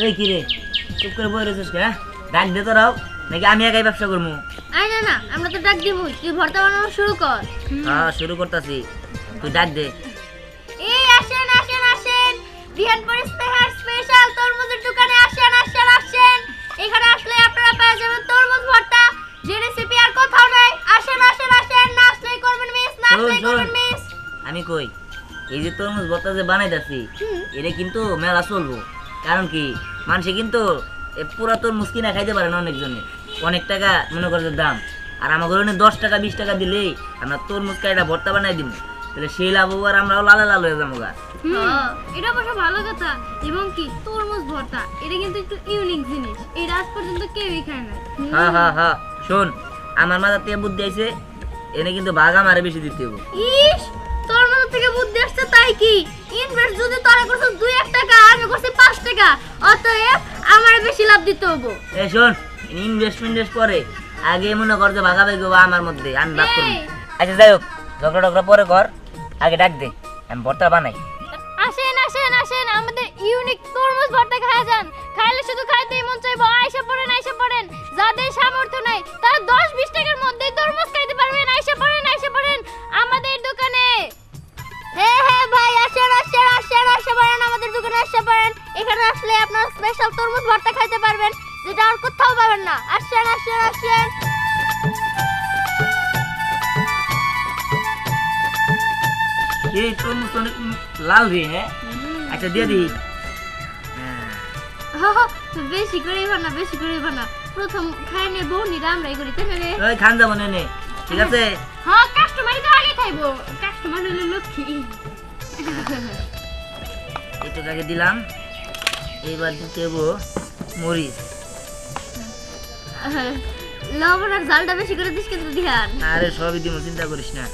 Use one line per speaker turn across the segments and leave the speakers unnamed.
এই কি রে চুপ করে বই রয়েছিস কে? ডাক দে তোরাও নাকি আমি একাই ব্যবসা করবো?
আয় না না, আমরা তো ডাক দিব, তুই ভর্তা বানানো শুরু কর।
হ্যাঁ শুরু করতেছি, তুই ডাক দে।
এই আসেন আসেন আসেন, বিহানপুর স্পেশাল তরমুজের দোকানে আসেন আসেন আসেন। এখানে আসলে আপনারা পেয়ে যাবেন তরমুজ ভর্তা, যে রেসিপি আর কোথাও নাই। আসেন আসেন আসেন, না আসলেই করবেন মিস, না আসলেই করবেন মিস।
আমি কই এই যে তরমুজ ভর্তা যে বানাইতাছি এটা কিন্তু মেলা চলবো, কারণ কি মানুষে কিন্তু পুরা তরমুজ কিনা খাইতে পারে না, অনেকজনে অনেক টাকা মনে করে দাম, আর আমার ঘরে 10 টাকা 20 টাকা দিলেই আমরা তরমুজ কাইটা ভর্তা বানাই দিব, তাহলে সেই লাভ আর আমরাও লাল লাল হয়ে যাবো গা।
এটা অবশ্য ভালো কথা। এবং কি তরমুজ ভর্তা এটা কিন্তু একটু ইউনিক জিনিস, এটা আজ পর্যন্ত কেউই খায় না।
হ্যাঁ হ্যাঁ হ্যাঁ, শোন আমার মাথার থেকে বুদ্ধি আইছে, এনে কিন্তু ভাগ আমারে বেশি দিতে হবে।
ইস, তোর মাথা থেকে বুদ্ধি আসছে তাই কি? ইনভেস্ট যদি তোরা করছিস 2-1 টাকা, আমি করছি 5 টাকা, অতএব আমার বেশি লাভ দিতে হবে।
এই শোন, ইনভেস্টমেন্ট পরে আগে মনে কর যে ভাগাভাগি হবে আমার মধ্যে, আমি ভাগ করব। আচ্ছা যাই হোক, ঝগড়া টগড়া পরে কর, আগে ডাক দে, আমি ভর্তা বানাই।
আসেন আসেন আসেন, আমাদের ইউনিক তরমুজ ভর্তা খাওয়া যান। খাইলে শুধু খাইতেই মন চাইবো। আইসা পড়েন আইসা পড়েন, যাদের সামর্থ্য নাই তারা 10-20 টাকার মধ্যেই তরমুজ খাইতে পারবেন। আইসা পড়েন আমাদের দোকানে। হ্যাঁ হ্যাঁ ভাই, আসেন আসেন আসেন, আসা পড়েন আমাদের দোকানে, আসা পড়েন। এখানে আসলে আপনারা স্পেশাল তরমুজ ভর্তা খাইতে পারবেন, যেটা আর কোথাও পাবেন না। আসেন আসেন আসেন।
এই তরমুজ অনেক লাল রে। হ্যাঁ আচ্ছা দিয়ে দিই।
বেশি করে বানা, বেশি করে বানা। প্রথম খাই নে বউ নি রামরাই করি তাই না রে?
ওই খান যাবো নে, ঠিক আছে?
হ্যাঁ, কাস্টমারই তো আগে খাইবো, কাস্টমার হলো লক্ষ্মী।
একটু আগে দিলাম, এইবার দিতে হবো মরিচ।
লবণ আর ঝালটা বেশি করে দিস কিন্তু ধ্যান।
আরে সবই দিব, চিন্তা করিস না।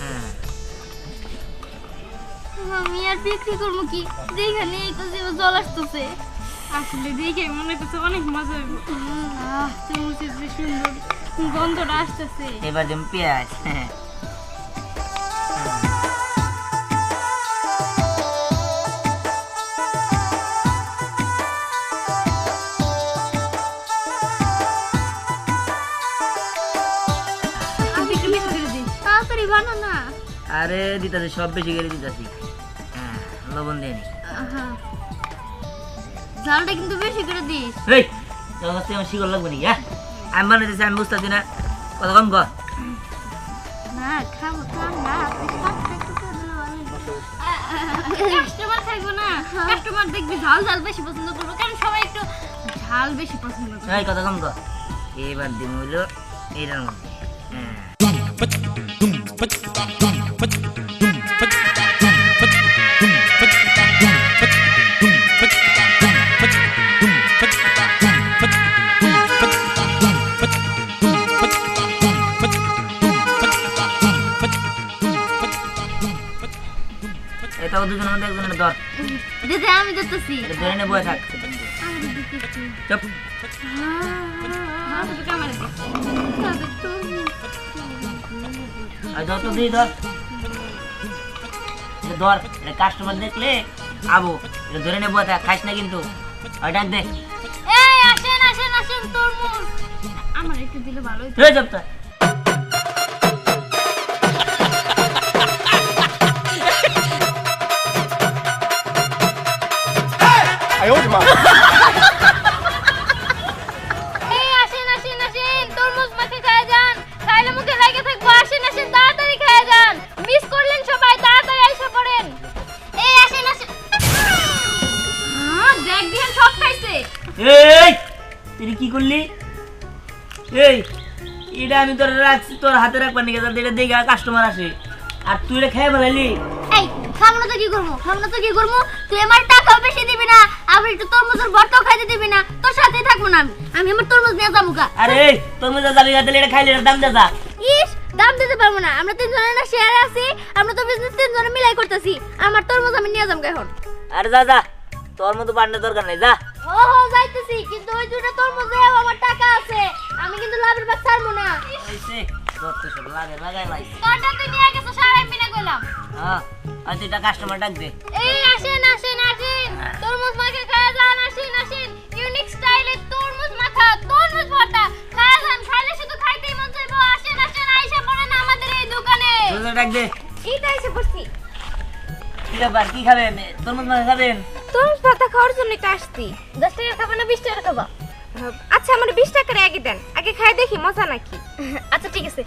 হ্যাঁ
আমি আর বিক্রি করবো কি? যেখানে এই তো জল আসতেছে, আসলে দেখে মনে করছে অনেক মজা হবে। তরমুজের যে সুন্দর গন্ধটা আসতেছে।
এবার দিম পেঁয়াজ। হ্যাঁ
তাড়াতাড়ি বানো না।
আরে দিতাছি, সব বেশি করে দিতাছি। হ্যাঁ লবণ দিয়ে নি।
ঝালটা কিন্তু বেশি করে দিস।
এই তোর কাছে আমার শিকড় লাগবে নি? হ্যাঁ আমি বানাইতেছি, আমি বুঝতেছি না, কত কম কর।
না খাবো খাম না, কাস্টমার থাকবো না, কাস্টমার দেখবি ঝাল ঝাল বেশি পছন্দ করবো, কারণ সবাই একটু ঝাল বেশি পছন্দ করে।
এই কত কম কর। এবার দিন হইলো এইটার মধ্যে। হ্যাঁ এটাও দুজনের মধ্যে একজনের ধর।
দিদি আমি দিতেছি।
ধরে নে, বয়ে থাক। চুপ। ধর তো দিই, ধর ধর। কাস্টমার দেখলে আবু, এটা ধরে নে, বয়ে থাক, খাইস না কিন্তু। ওই ডাক দে।
এই আসেন আসেন আসেন, তরমুজ আমার একটু দিলে ভালো হতো।
এই চুপ তো।
এই আসেন আসেন আসেন, তরমুজ মাখে খায় যান, খাইলে মুখে লাগে থাকবো। আসেন আসেন, তাড়াতাড়ি খায় যান, মিস করলেন সবাই, তাড়াতাড়ি আইসা পড়েন। এই আসেন আসেন। দেখ দিহান সব খাইছে।
এই তুই কি করলি? এই এটা আমি তোর রাখছি, তোর হাতে রাখবার নাকি, যাতে এটা দেখে কাস্টমার আসে, আর তুই এটা খেয়ে ফেলাইলি।
এই খামনা তো কি করবো, খামনা তো কি করবো? তুই আমার টাকাও বেশি দিবি না, আবার একটু তরমুজের ভর্তাও খাইতে দিবি না, তোর সাথেই থাকবো না আমি আমার তরমুজ নিয়ে যাবো গা।
আরে এই তরমুজ যাবি গা, তাহলে এটা খাইলে এটার দাম দে যা।
ইস, দাম দিতে পারবো না, আমরা 3 জনের না শেয়ারে আছি, আমরা তো বিজনেস 3 জনে মিলাই করতেছি। আমার তরমুজ আমি নিয়ে যাবো এখন।
আরে যা যা, তোর মতো পান্ডার দরকার নেই, যা।
ওহো যাইতেছি, কিন্তু ওই দুটো তরমুজেও আমার টাকা আছে, আমি কিন্তু লাভের ভাগ ছাড়বো না।
হইছে, যত সব লাগাই লাইছে।
তোরটা তুই নিয়ে গেছো, সারাই মিনা কইলাম।
হ্যাঁ আর তুই এটা কাস্টমার ডাক দে।
এই আসেন আসেন আসেন, তরমুজ মাখে খায় যান, আসেন। আসেন আসেন ইউনিক স্টাইলে তরমুজ মাখা তরমুজ ভর্তা খায়া যান খাইলে শুধু খাইতেই মন চাইবো আসেন আসেন আইসা পড়েন আমাদের এই দোকানে
তোদের ডাক দে।
এইটা এসে পড়ছি
কি ব্যাপার, কি খাবেন? তরমুজ মাখা খাবেন?
তরমুজ ভর্তা খাওয়ার জন্য তো আসছি 10 টাকা খাবা না 20 টাকা খাবা? আচ্ছা আমার 20 টাকা আগে দেন, আগে খাই দেখি মজা নাকি। আচ্ছা ঠিক আছে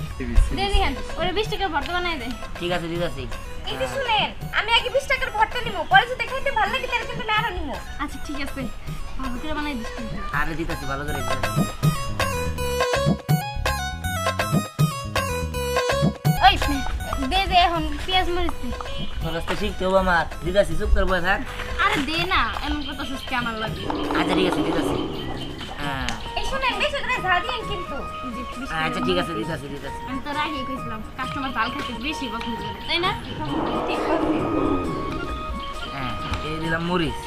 দে দিহান ওরে 20 টাকার ভর্তা বানাই দে।
ঠিক আছে দিতাছি।
এই যে শুনেন আমি আগে 20 টাকার ভর্তা নিমু, পরে যদি খাইতে ভালো লাগে তাহলে কিন্তু আমি আরো নিমু। আচ্ছা ঠিক আছে ভালো করে বানাই দিস কিন্তু।
আরে দিতাছি, ভালো করে দিতাছি।
ওই দে দে এখন পেঁয়াজ মরিচ দে।
তোর কাছে শিখতে হবে আমার। দিতাছি, চুপ করে বসে থাক।
আরে দে না এমন কথা সুস্কি আমার লাগে।
আচ্ছা ঠিক আছে দিতাছি। হ্যাঁ
এই শুনেন বেশি করে ঝাল দিন কিন্তু।
আচ্ছা ঠিক আছে দিতাছি দিতাছি।
আমি তো রাগি কইছিলাম কাস্টমার ঝাল খেতে বেশি পছন্দ করে তাই না? ঠিক আছে
হ্যাঁ এই দিলাম মরিচ।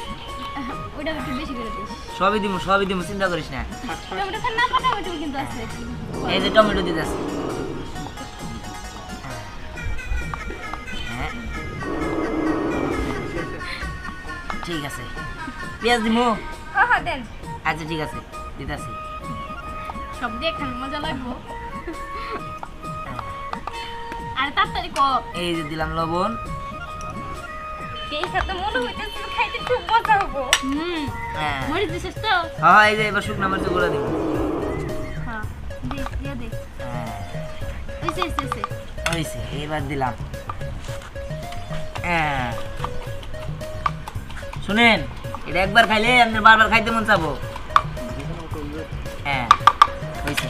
ওইটা একটু বেশি করে দিস।
সবই দিমু, চিন্তা করিস না।
টমেটো খান না টমেটো কিন্তু আছে।
এই যে টমেটো দিতাছি। হ্যাঁ ঠিক আছে। পেঁয়াজ দিমু?
হ্যাঁ হ্যাঁ দেন।
আচ্ছা ঠিক আছে দিতাছি।
সব দিয়ে খান মজা লাগবো। আর তাড়াতাড়ি ক।
এই যে দিলাম লবণ।
এই সাথে মনে হইতেছে খাইতে খুব মজা হবে।
হ্যাঁ
মরিচ দিছিস তো?
হ্যাঁ এই যে এবার শুকনো মরিচ গুঁড়া দিব।
হ্যাঁ দে দিয়ে দে।
হ্যাঁ
ওইসে
হয়েছে, এবার দিলাম। হ্যাঁ শুনেন, এটা একবার খাইলে আপনার বারবার খাইতে মন চাবো। হ্যাঁ হয়েছে,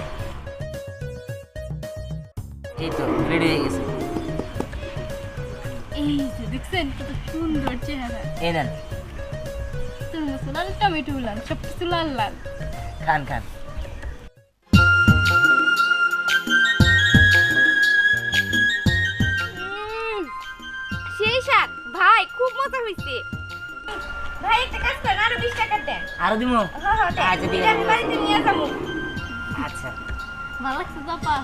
এই তো রেডি হয়ে গেছে।
এই যে দেখছেন কত সুন্দর চেহারা।
এই নেন
তরমুজ লাল টমেটো লাল সব কিছু লাল লাল।
খান খান।
সেই স্বাদ ভাই খুব মজা হইছে। ভাই একটা কাজ করেন আরো 20 টাকা দেন।
আরো দিব?
হ্যাঁ হ্যাঁ দেন।
আচ্ছা ঠিক
এটা
আছে
আমি বাড়িতে নিয়ে যাবো।
আচ্ছা
ভালো লাগছে আপা?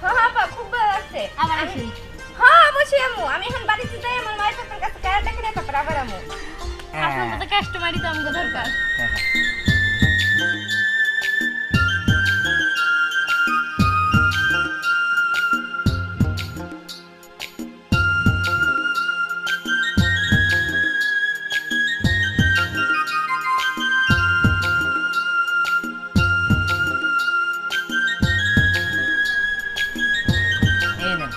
হ্যাঁ হ্যাঁ আপা খুব ভালো লাগছে। আবার আসেন। হ্যাঁ অবশ্যই আমু, আমি এখন বাড়িতে যাই আমার মায়ের সাথে কাছে কারা টাকা নিয়ে তারপর আবার আমু। আপনার মতো কাস্টমারই তো আমাকে দরকার।
এই নেন।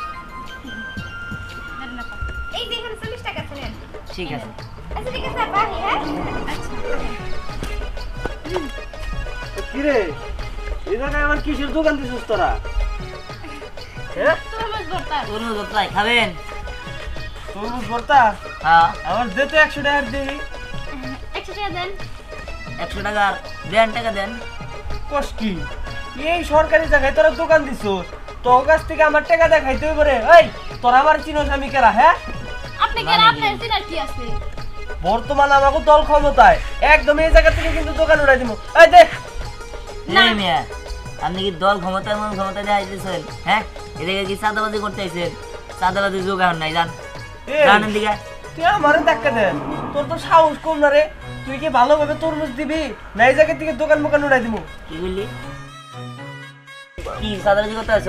দেন আপা। এই যে এখানে 40 টাকা আছে নেন।
ঠিক আছে।
আচ্ছা ঠিক আছে আপা হ্যাঁ আচ্ছা।
কিরে এই জায়গায় আমার কিসের দোকান দিছিস তোরা? হ্যাঁ
তরমুজ ভর্তা।
তরমুজ ভর্তা খাবেন?
তরমুজ ভর্তা
হ্যাঁ
আমার দে তো 100 টাকার দিবি।
100 টাকা দেন।
100 টাকা দেন, টাকা দেন।
কস কি এই সরকারি জায়গায় তোরা দোকান দিছিস, তোর কাছ থেকে আমার টাকা দেখাইতে হইব রে। এই তোরা আমার চিনোস আমি কেরা? হ্যাঁ
আপনি কি আপনার চিনার কি আছে?
বর্তমানে আমাকে দল ক্ষমতায় একদম এই জায়গা থেকে কিন্তু দোকান উড়াই দিব। এই দেখ
এই মিয়া, আপনি কি দল ক্ষমতায় মন ক্ষমতায় দেখাইতেছেন? হ্যাঁ এদিকে কি চাঁদাবাজি করতে আইছেন? চাঁদাবাজি যোগান নাই, জান জানেন দিকে।
তুই আমারে দেখা দে, তোর তো সাহস কম না রে। তুই কি ভালোভাবে তরমুজ দিবি না এই জায়গা থেকে দোকান মোকান উড়াই দিব?
কি বললি? কি চাঁদাবাজি করতে আইছ?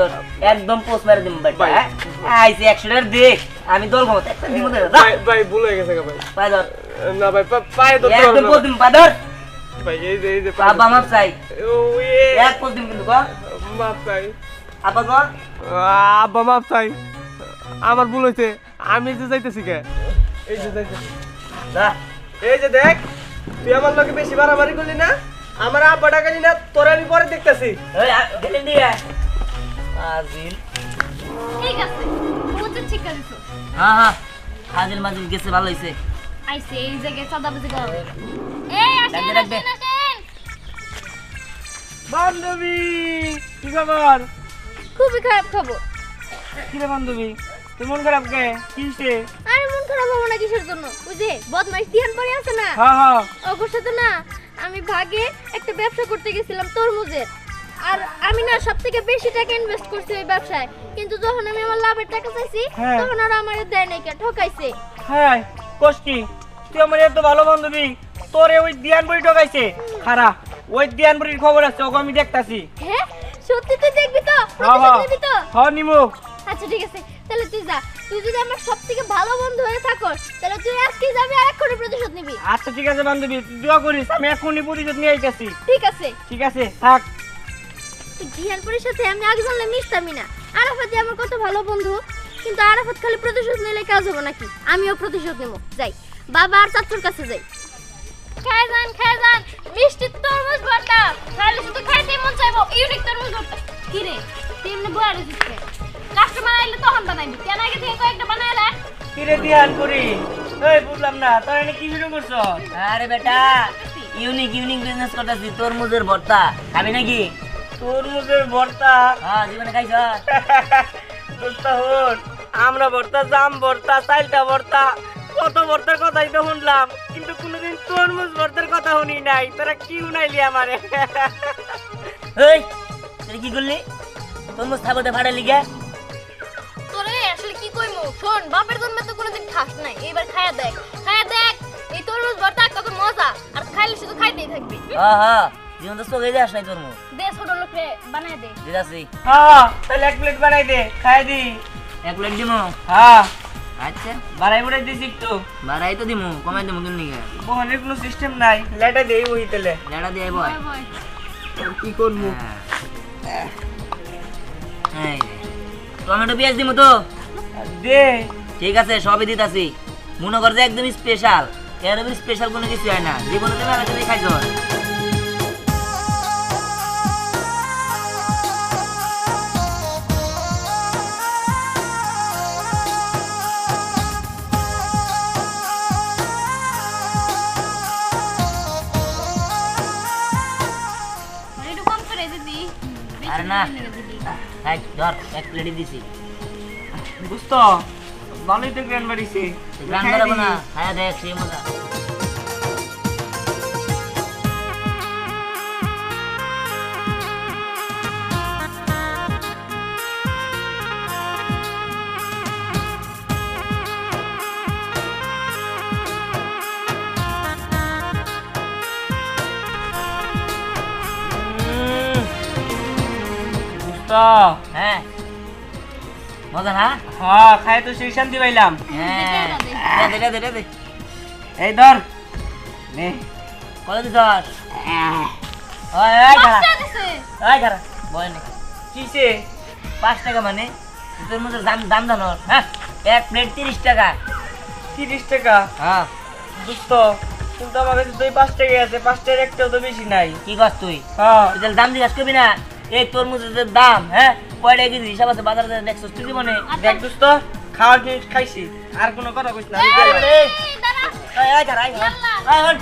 একদম পোস্ট মেরে দিম ভাই। আইছে 100 টাকা দেখ, আমি দল ক্ষমতা একটা দিমু দে।
ভাই ভুল হয়ে গেছে ভাই।
পাই ধর,
না ভাই পায়ে ধরতে
একদম
পারবো
পোস্ট দিম, পাই ধর।
ভাই। এই যে
বাবা মাপ চাই,
ওই
এক পোস্ট দিম কিন্তু কর।
মাপ চাই।
আপা কর।
আব্বা মাপ চাই, আমার ভুল হয়েছে। আমি যে যাইতেছি কে, এই যে যাইতেছি।
যা
এই যে দেখ, তুই আমার লগে বেশি বাড়াবাড়ি করলি না। আমার আব্বা ডাকালি না, তোরা আমি পরে দেখতেছি।
এই গেলেন দিয়ে আজিল।
ঠিক আছে বুঝতে ঠিক করেছো।
হ্যাঁ হ্যাঁ আজিল মাজিল গেছে, ভালো হইছে।
আইছে এই জায়গায় চাঁদাবাজি করা হবে। এই আসেন
ডাক দে।
আসেন আসেন।
বান্ধবী কি খবর?
খুবই খারাপ খবর।
কি রে বান্ধবী, তুই মন খারাপ কে? কিসে?
আরে মন খারাপ হবে না কিসের জন্য? ওই যে বদমাইশ দিহান পরে আছে না,
হ্যাঁ হ্যাঁ
ওর সাথে না আমি ভাগে একটা ব্যবসা করতে গেছিলাম তরমুজের। আর আমি না সবথেকে বেশি টাকা ইনভেস্ট করছি ওই ব্যবসায়, কিন্তু যখন আমি আমার লাভের টাকা চাইছি
হ্যাঁ।
তখন ওরা আমারে দেয় নাই, ঠকাইছে।
হ্যাঁ কষ্টি, তুই আমার এত ভালো বান্ধবী, তোরে ওই দিয়ানবুড়ি ঠকাইছে খারা ওই দিয়ানবুড়ির খবর আছে ওকে আমি দেখতাছি
হ্যাঁ সত্যি তুই দেখবি তো
হ্যাঁ
প্রতিশোধ নিবি তো
হ্যাঁ নিমু
আচ্ছা ঠিক আছে তাহলে তুই যা তুই যদি আমার সবথেকে ভালো বন্ধু হয়ে থাকস তাহলে তুই আজকে যাবি আর এক্ষুনি প্রতিশোধ নিবি
আচ্ছা ঠিক আছে বান্ধবী তুই দোয়া করিস আমি এখনই প্রতিশোধ নিয়ে আইতাছি
ঠিক আছে
ঠিক আছে থাক
তুই জিহানপুরের সাথে আমি আগে জানলে মিশতামই না আরাফাত যে আমার কত ভালো বন্ধু কিন্তু আরাফাত খালি প্রতিশোধ নিলে কাজ হবে নাকি আমিও প্রতিশোধ নেব যাই বাবা আর চাচুর কাছে যাই খায়জান মিষ্টি তরমুজ ভর্তা খালি শুধু খাইতে মন চাইবো ইউনিক তরমুজ ভর্তা কি রে তুই এমনি বয়া রইছিস কাস্টমার আইলে তখন বানাইবি কেন আগে থেকে কয়েকটা বানাইলা
কিরে দিয়ানবুড়ি এই বুঝলাম না তোরা এনে কি শুরু করছ
আরে বেটা ইউনিক বিজনেস করতেছি তরমুজের ভর্তা খাবি নাকি?
তরমুজের ভর্তা
হ্যাঁ জীবনে খাইছ?
দোস্ত হন আমরা ভর্তা জাম ভর্তা চাইলটা ভর্তা কত ভর্তার কথাই তো শুনলাম কিন্তু কোনোদিন তরমুজ ভর্তার কথা শুনি নাই তোরা কি শুনাইলি আমারে
এই তুই কি করলি? তরমুজ থাকতে ফাড়া লিগে
তোরে আসলে কি কইমু শোন বাপের জন্মে তো কোনোদিন খাস নাই এবার খায়া দেখ এই তরমুজ ভর্তা কত মজা আর খাইলে শুধু খাইতেই থাকবি
হ্যাঁ হ্যাঁ জীবন তো চোখে যাস নাই তরমুজ
দে ছোট লোকে বানায় দে
দিদাসি
হ্যাঁ তাহলে এক প্লেট বানাই দে খাই দি
এক প্লেট দিমু।
হ্যাঁ
আচ্ছা
বাড়াই বুড়াই দিছি একটু
বাড়াই তো দিমু কমাই দিমু কিন্তু নিগে
বহনের কোনো সিস্টেম নাই লেটা দেই ওই তেলে
লেড়া দিয়ে বয়
কি করবো
এই টমেটো পেঁয়াজ দিমু তো
দে
ঠিক আছে সবই দিতাছি মনে কর যে একদম স্পেশাল এর স্পেশাল কোনো কিছু হয় না জীবনে তুমি আমার কাছে খাইছো
একটু কম করে দিদি
আরে না খাই ধর এক প্লেটই দিছি
বুঝতো ভালোই তো গ্র্যান্ড বাড়িছে
গ্রান বাড়াবো না খায়া দেখ সেই মজা
বুঝতো
হ্যাঁ মজা না
হ্যাঁ খাই তো সেই শান্তি পাইলাম
হ্যাঁ দে দে দে দে
এই ধর নে
কত দিছ ওই ওই খারা ওই খারা বয় নে
কিসে
5 টাকা মানে তোর মধ্যে দাম দাম জানো হ্যাঁ এক প্লেট 30 টাকা
30 টাকা
হ্যাঁ
বুঝতো কিন্তু আমার কাছে দুই 5 টাকা আছে 5 টাকার একটাও তো বেশি নাই
কি কস তুই
হ্যাঁ
তুই তাহলে দাম জিজ্ঞাসা করবি না এই তরমুজের যে দাম হ্যাঁ কয়টা কেজি হিসাব আছে বাজারে দেখছিস তুই জীবনে
দেখ দোস্ত খাওয়ার জিনিস খাইছি আর কোনো কথা কইছ না আমি যাই রে।
এই এই খারা এই এই হট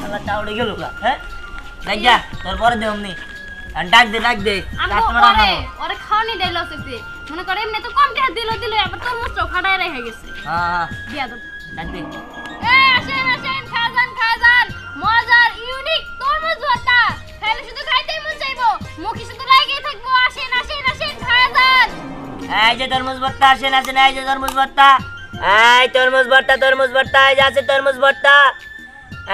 আল্লাহ চাউড়ে গেল হ্যাঁ দেখ যা তোর পরে দে অমনি আর ডাক দে কাস্টমার আনো
ওরে খাওনি ডাইলগ আছে মনে করে এমনি তো কম টাকা দিল আবার তরমুজটাও ফাটায় রেখে গেছে
হ্যাঁ
দিয়া দাও
ডাক দে
আসেন খাজান মজার ইউনিক তরমুজ ভর্তা খাইলে শুধু খাইতেই মন চাইবো মুখে শুধু লাগিয়ে থাকবো আসেন খাজান
এই যে তরমুজ ভর্তা আসেন এই যে তরমুজ ভর্তা এই তরমুজ ভর্তা এই যে আছে তরমুজ ভর্তা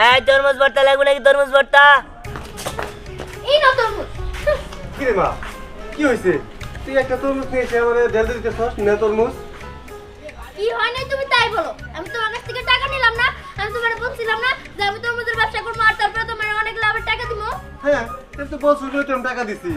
এই তরমুজ ভর্তা লাগবে নাকি তরমুজ ভর্তা
এই না তরমুজ
কি রে মা কি হয়েছে তুই একটা তরমুজ নিয়েছে আমাদের জলদি দিতেছস না তরমুজ
কি হয় না তুমি তাই বলো আমি তোমার কাছ থেকে টাকা নিলাম না আমি তোমার বলছিলাম না যে আমি তরমুজের ব্যবসা করবো আর তারপরে তোমার অনেক লাভের টাকা দিব
হ্যাঁ কিন্তু বলছিস যে আমি টাকা দিছি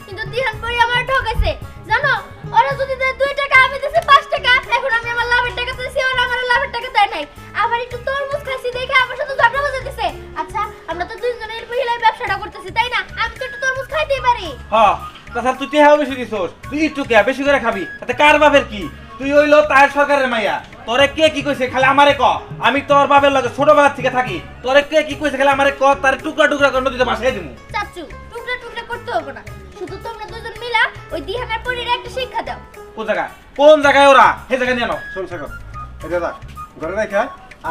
কিন্তু দিহান পরি আমার ঠকাইছে জানো ওরা যদি দেয় 2 টাকা আমি দিছি 5 টাকা এখন আমি আমার লাভের টাকা দিছি ওরা আমার লাভের টাকা দেয় নাই আবার একটু তরমুজ খাইছি দেখে আমার সাথে ঝগড়া হয়ে দিতেছে আচ্ছা আমরা তো দুইজনের মহিলাই ব্যবসাটা করতেছি তাই না আমি তো একটু তরমুজ খাইতেই পারি
হ্যাঁ তাছাড়া তুই টেহাও বেশি দিছস তুই একটু কে বেশি করে খাবি তাতে কার বাপের কি তুই হইলো তার সরকারের মাইয়া তোরে কে কি কইছে খালি আমারে ক আমি তোর বাপের লগে ছোটবেলা থেকে থাকি তোরে কে কি কইছে খালি আমারে ক তার টুকরা টুকরা করে নদীতে ভাসাই দিমু
চাচু টুকরা টুকরা করতে হবে না শুধু তোমরা দুজন মিলা ওই দিহানের পরিরে একটা শিক্ষা দাও
কোন জায়গায় ওরা সেই জায়গায় নিয়ে নাও
শোন সাগর এটা দেখ ঘরে রাখা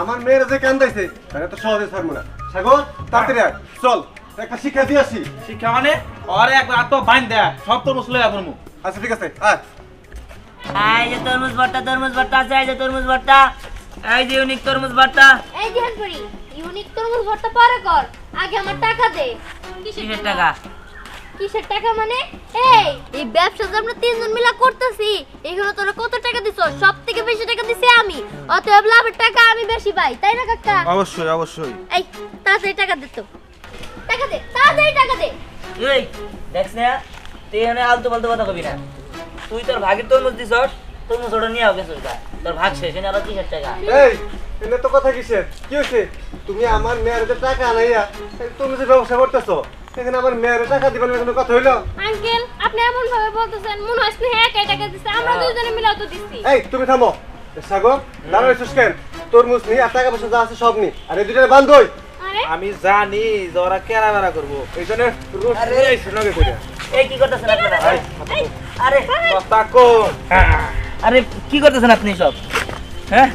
আমার মেয়ের যে কান্দাইছে তাহলে তো সহজে ছাড়বো না সাগর তাড়াতাড়ি আয় চল একটা শিক্ষা দিয়ে আসি
শিক্ষা মানে ওরে একবার আত্ম বাইন দেয় সব তোর মুসলে করমু
আচ্ছা ঠিক আছে আয়
এই যে তরমুজ ভর্তা আছে এই যে তরমুজ ভর্তা এই যে ইউনিক তরমুজ ভর্তা
এই দিহান পরি ইউনিক তরমুজ ভর্তা পরে কর, আগে আমার টাকা দে।
কিসের টাকা?
কিসের টাকা মানে? এই ব্যবসা যে আমরা তিনজন মিলে করতেছি, এখানে তোরা কত টাকা দিছ? সবথেকে বেশি টাকা দিছি আমি, অতএব লাভের টাকা আমি বেশি পাই, তাই না কাকা?
অবশ্যই অবশ্যই।
এই তাড়াতাড়ি টাকা দে তো, টাকা দে, তাড়াতাড়ি টাকা দে।
এই দেখ না, তুই এখানে আলতু ফালতু কথা কবি না। তুই তোর ভাগের তরমুজ দিছস, তরমুজ ওটা নিয়ে আও গেছিস গা। তোর ভাগ শেষ, এনে আবার কিসের টাকা?
এই এনে তো কথা কিসের? কি হয়েছে? তুমি আমার মেয়ের যে টাকা আনাইয়া তুমি যে ব্যবসা করতেছো, এখানে আমার মেয়ের টাকা দিবেন কোনো কথা হইলো?
আঙ্কেল, আপনি এমন ভাবে বলতেছেন মনে হয় স্নেহা একাই টাকা দিছে, আমরা দুইজনে মিলে তো দিছি।
এই তুমি থামো। সাগর দাঁড়াইছিস কেন? তরমুজ নি আর টাকা পয়সা যা আছে সব নি, আর এই দুইটা বান্ধই।
আরে
আমি জানি যে ওরা কেরা বেড়া করবো,
এই জন্য রোজ
আরে।
আইছিস লগে করে।
এই কি করতেছেন আপনারা? আরে
কথা কম।
আরে কি করতেছেন আপনি সব? হ্যাঁ,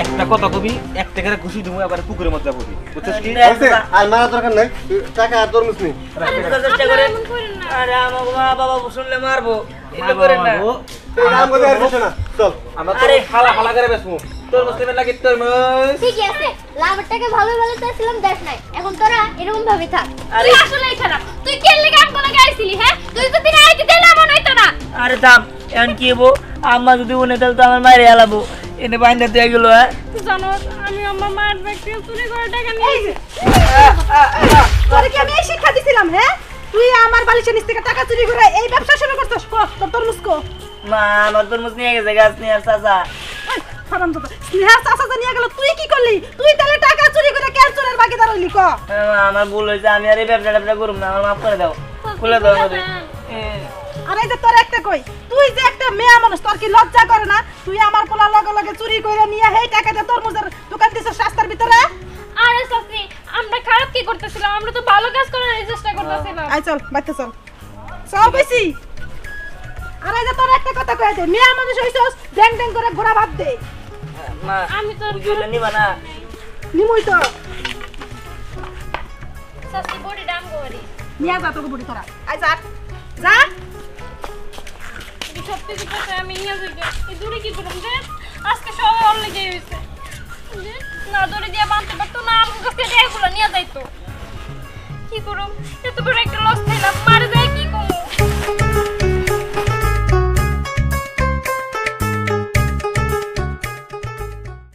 একটা কথা কবি, এক টাকার খুশি দিব, আবার পুকুরের মধ্যে যাবি, বুঝছিস কি?
হইছে? আর মারা দরকার নাই, তুই টাকা আর তরমুজ নি।
বুঝার চেষ্টা করেন।
এমন করেন না।
আরে আমার মা বাবা শুনলে মারবো, এটা করেন না।
এই নাম বলে আর কিছু না, চল।
আমরা তো
আরে।
ফালা ফালা করে বেসমু, তোর মুসলিমের লাগে তরমুজ।
ঠিকই আছে, লাভের টাকা ভালো ভালো চাইছিলাম, দেখ নাই, এখন তোরা এরকম ভাবে থাক।
আরে।
তুই আসলেই খারাপ, তুই কেন লেগে আমগুলো গাইছিলি? হ্যাঁ, তুই যদি না আইতে দিলে এমন হইতো না।
আরে থাম, এখন কি হবো? আম্মা যদি উনি তাহলে তো আমার মায়ের এলাবো, এনে বাইন্দা দিয়ে গেলো। হ্যাঁ,
জানো আমি আমার মায়ের ব্যাগ থেকে চুরি করে টাকা নিয়েছি।
তোরে কি আমি এই শিক্ষা দিছিলাম? হ্যাঁ, তুই আমার বালিশের নিচ থেকে টাকা চুরি করে এই ব্যবসা শুরু করছস? তোর তরমুজ কো?
মা আমার তরমুজ নিয়ে গেছে, গাছ নিয়ে আর চাচা।
হারামজাদা, স্নেহা চাচা যে নিয়ে গেল, তুই কি করলি? তুই তাহলে টাকা চুরি করে কেন চোরের বাগিদার হইলি ক?
হ্যাঁ, মা আমার ভুল হয়েছে, আমি আর এই ব্যবসা করুম না, আমার মাফ করে দাও, খুলে দাও আমাদের।
আর এই যে তোর একটা কই, তুই যে একটা মেয়ে মানুষ, তোর কি লজ্জা করে না? তুই আমার পোলা লগে লগে চুরি করে নিয়ে হেই টাকা দিয়ে তরমুজের দোকান দিছস রাস্তার ভিতরে।
আরে সসি, আমরা খারাপ কি করতেছিলাম? আমরা তো ভালো কাজ করার চেষ্টা করতেছিলাম।
আই চল, বাইতে চল, চল কইছি। আর এই যে তোর একটা কথা কই দে, মেয়ে মানুষ হইছস, ড্যাং ড্যাং করে ঘোড়া ভাব দে।
মা
আমি তো
বুঝলে নিবা না।
নিমুই তো
সসি বডি ডাম করি।
নিয়ে যা তোকে বুড়ি তোরা। আই যা, যা।
এই সত্যি কথা আমি নিয়ে যাই। এই দূরে কি করব রে? আজকে সবাই অল লেগে হইছে। না দড়ি দিয়ে বাঁধতে পারতো না, আমার কাছে এগুলো নিয়ে যাইতো। কি করব? এত বড় একটা লস খাইলাম, মারে যাই